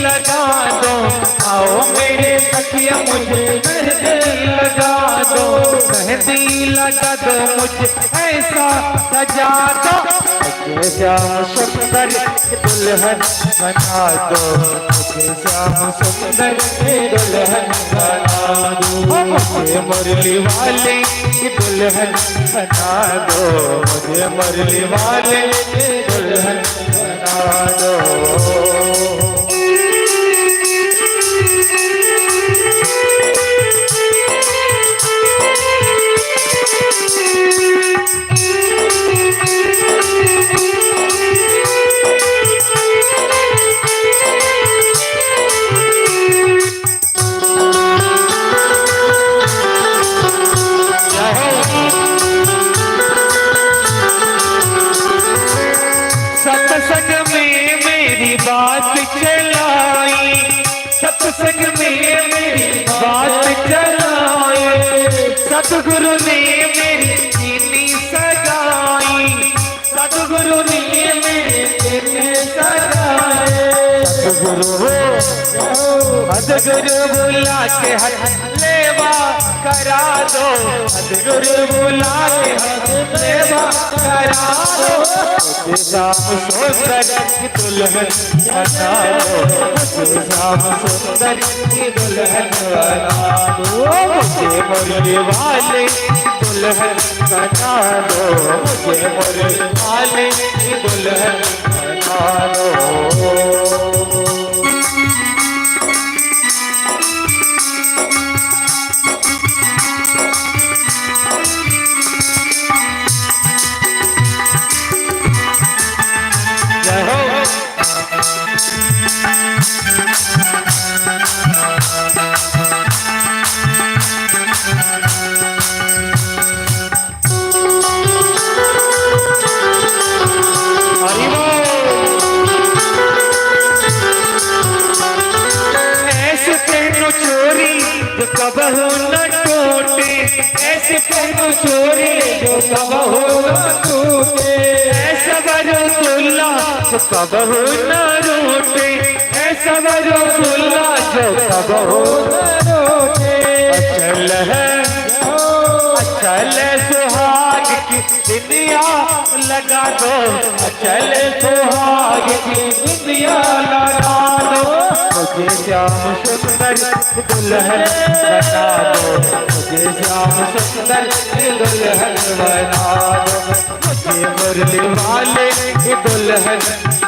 लगा दो, आओ मेरे सखिया मुझे मेहंदी लगा दो, मेहंदी लगा दो मुझे ऐसा सजा दो, मुझे श्याम सुंदर दुल्हन बना दो, मुझे श्याम सुंदर दुल्हन बना दो, मुझे मुरली वाले दुल्हन बना दो, मुझे मुरली वाले दुल्हन बना दो। सत्संग में मेरी बात चलाई, सत्संग में मेरी बात चलाई, सतगुरु ने मेरी सीनी सजाई, सतगुरु ने मेरी सीनी सजाई, सतगुरु बुला के हाथ लेवा करा दो, सतगुरु बुला के हाथ लेवा करा दो, मुझे श्याम सुंदर दुल्हन बना दो, मुझे श्याम सुंदर दुल्हन बना दो, मुझे मुरली वाले दुल्हन बना दो, मुझे मुरली वाले दुल्हन बना दो। कबहू न टूटे, ऐसे पहनो चोरी जो कबहू न टूटे, ऐसा बरसुल्ला जो कबहू न रूठे, ऐसा बरसुल्ला जो कबहू न रूठे, अचल है अचल सुहाग की दुनिया लगा दो, अचल सुहाग की दुनिया लगा दो, मुझे श्याम सुंदर दुल्हन बना दो, मुझे श्याम सुंदर दुल्हन बना दो, मुझे मुरली वाले दुल्हन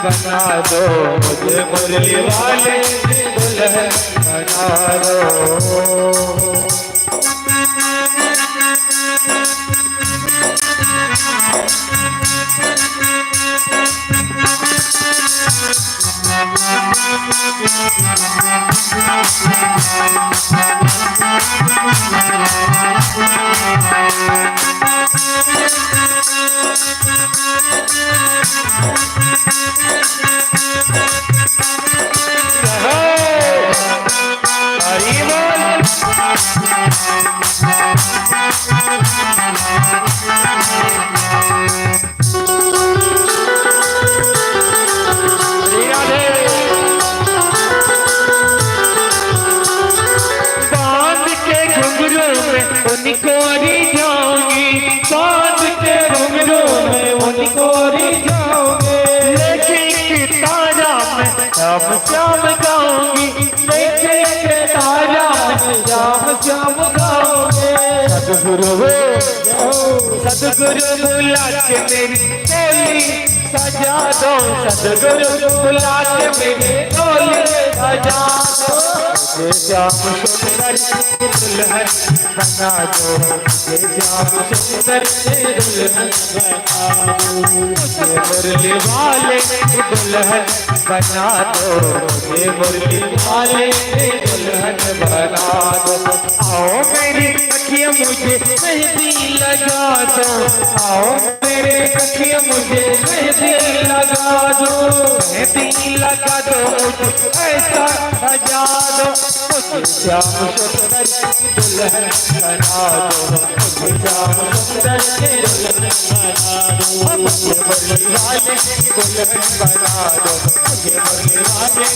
बना दो, मुझे मुरली वाले दुल्हन बना दो। उनकोरी जाऊंगी, बांध के घुंघरू में उनकोरी जाऊंगी, लेके तारा में श्याम श्याम गाऊंगी, लेके तारा में श्याम श्याम गाऊंगी, सतगुरु सतगुरु बुला के मेरी टोली सजा दो, सतगुरु बुला के मेरी टोली सजा दो, मुझे श्याम सुंदर दुल्हन बना दो, मुझे श्याम सुंदर दुल्हन बना दो, मुझे मुरली वाले दुल्हन बना दो, मुझे मुरली वाले दुल्हन बना दो, आओ मेरी सखिया मुझे मेहंदी लगा दो, आओ मेरे सखिया मुझे मेहंदी लगा दो, मेहंदी लगा दो मुझे ऐसा सजा दो, मुझे श्याम सुंदर दुल्हन बना दो, मुझे श्याम सुंदर दुल्हन बना दो, मुझे मुरली वाले दुल्हन बना दो, मुझे मुरली वाले